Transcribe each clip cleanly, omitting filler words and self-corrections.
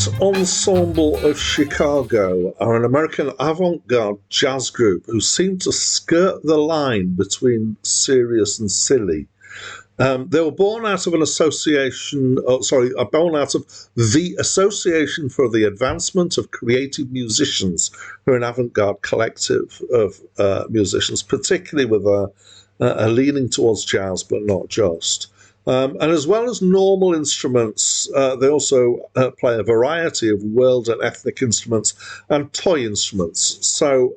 Art Ensemble of Chicago are an American avant garde jazz group who seem to skirt the line between serious and silly. They were born out of born out of the Association for the Advancement of Creative Musicians, who are an avant-garde collective of musicians, particularly with a leaning towards jazz, but not just. And as well as normal instruments, they also play a variety of world and ethnic instruments and toy instruments. So,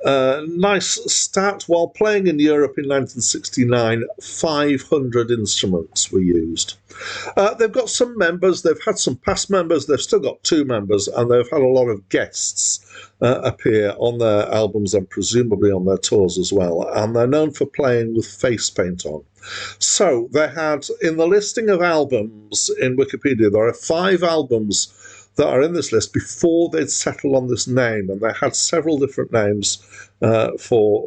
nice stat. While playing in Europe in 1969, 500 instruments were used. They've got some members, they've had some past members, they've still got two members, and they've had a lot of guests appear on their albums and presumably on their tours as well. And they're known for playing with face paint on. So they had, in the listing of albums in Wikipedia, there are 5 albums that are in this list before they'd settled on this name, and they had several different names for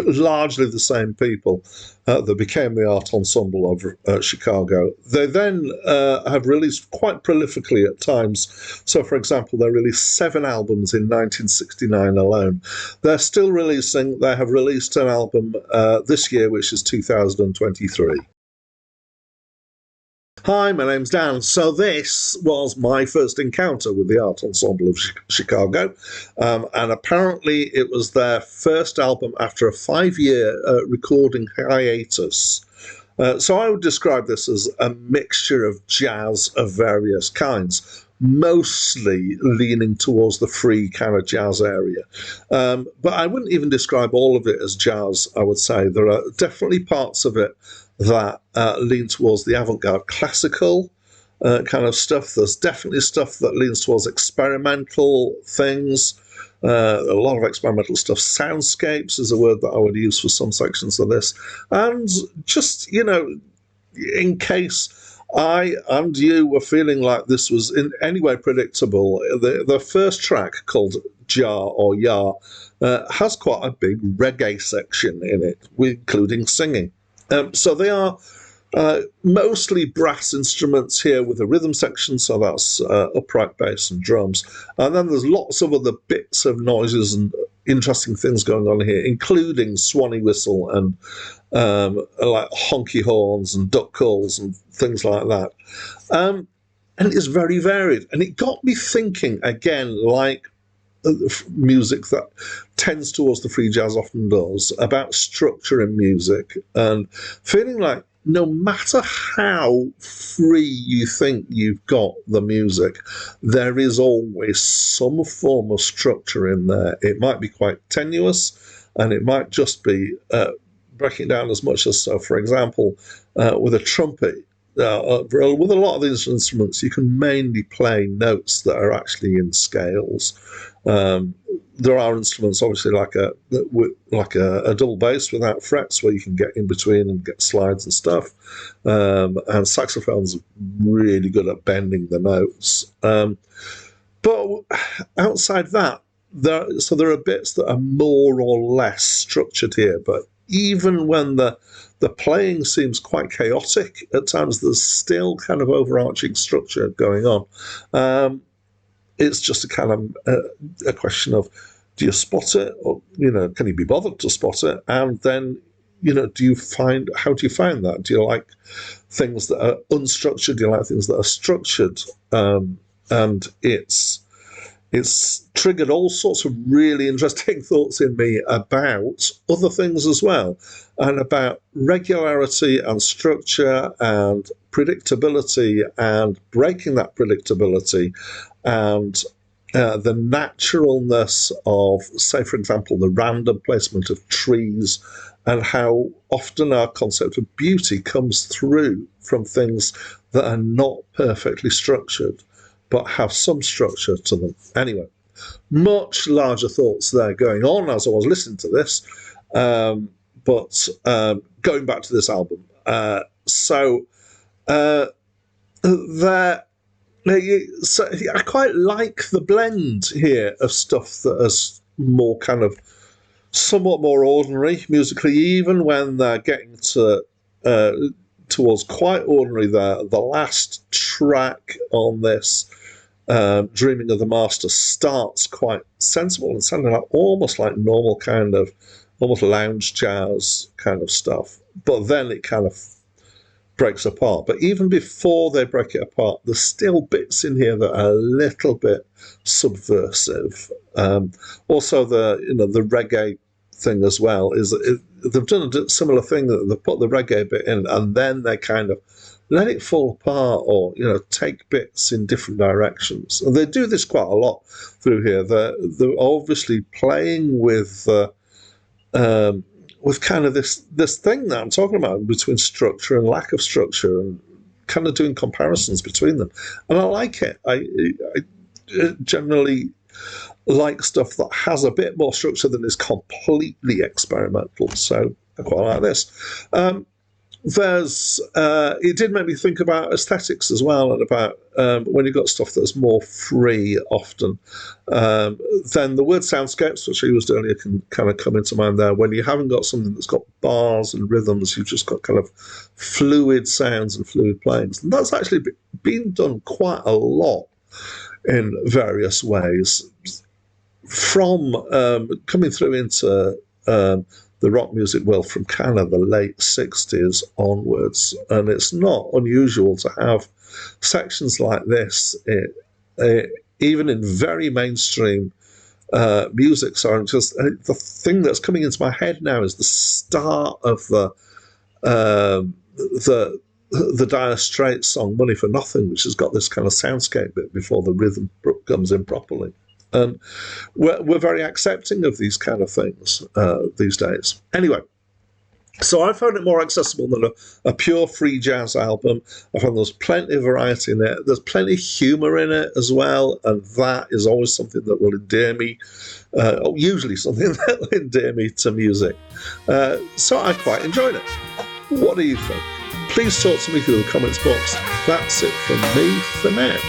largely the same people that became the Art Ensemble of Chicago. They then have released quite prolifically at times. So, for example, they released 7 albums in 1969 alone. They're still releasing. They have released an album this year, which is 2023. Hi, my name's Dan. So this was my first encounter with the Art Ensemble of Chicago, and apparently it was their first album after a 5-year recording hiatus. So I would describe this as a mixture of jazz of various kinds, mostly leaning towards the free kind of jazz area. But I wouldn't even describe all of it as jazz, I would say. There are definitely parts of it that lean towards the avant-garde classical kind of stuff. There's definitely stuff that leans towards experimental things, a lot of experimental stuff. Soundscapes is a word that I would use for some sections of this. And just, in case I and you were feeling like this was in any way predictable, the first track, called Jar or Yar, has quite a big reggae section in it, including singing. So they are mostly brass instruments here with a rhythm section, so that's upright bass and drums. And then there's lots of other bits of noises and interesting things going on here, including swanny whistle and like honky horns and duck calls and things like that. And it's very varied. And it got me thinking, again, like music that tends towards the free jazz often does, about structure in music, and feeling like no matter how free you think you've got the music, there is always some form of structure in there. It might be quite tenuous, and it might just be breaking down as much as, so for example, with a trumpet, with a lot of these instruments, you can mainly play notes that are actually in scales. There are instruments, obviously, like a double bass without frets, where you can get in between and get slides and stuff. And saxophone's really good at bending the notes. But outside that, there are bits that are more or less structured here. But even when the playing seems quite chaotic at times, there's still kind of overarching structure going on. It's just a kind of a question of, do you spot it, or can you be bothered to spot it? And then, how do you find that? Do you like things that are unstructured? Do you like things that are structured? And it's triggered all sorts of really interesting thoughts in me about other things as well, and about regularity and structure and predictability and breaking that predictability, and the naturalness of, say, for example, the random placement of trees, and how often our concept of beauty comes through from things that are not perfectly structured, but have some structure to them. Anyway, much larger thoughts there going on as I was listening to this. But going back to this album, I quite like the blend here of stuff that is more kind of somewhat more ordinary musically, even when they're getting to towards quite ordinary there. The last track on this, Dreaming of the Master, starts quite sensible and sounding almost like normal kind of, almost lounge jazz kind of stuff. But then it kind of breaks apart. But even before they break it apart, there's still bits in here that are a little bit subversive. Also, the reggae thing as well is they've done a similar thing, that they put the reggae bit in and then they kind of let it fall apart, or take bits in different directions. And they do this quite a lot through here. They're obviously playing with kind of this thing that I'm talking about between structure and lack of structure, and kind of doing comparisons between them. And I like it. I generally like stuff that has a bit more structure than is completely experimental. So I quite like this. It did make me think about aesthetics as well, and about when you've got stuff that's more free often. Then the word soundscapes, which I used earlier, can kind of come into mind there. When you haven't got something that's got bars and rhythms, you've just got kind of fluid sounds and fluid playings. And that's actually been done quite a lot in various ways, from coming through into the rock music world from kind of the late 60s onwards. And it's not unusual to have sections like this, even in very mainstream music. So I'm just, the thing that's coming into my head now is the start of the Dire Straits song "Money for Nothing," which has got this kind of soundscape bit before the rhythm comes in properly. And we're very accepting of these kind of things these days. Anyway, so I found it more accessible than a pure free jazz album. I found there's plenty of variety in it. There's plenty of humour in it as well, and that is always something that will endear me, usually something that will endear me to music. So I quite enjoyed it. What do you think? Please talk to me through the comments box. That's it from me for now.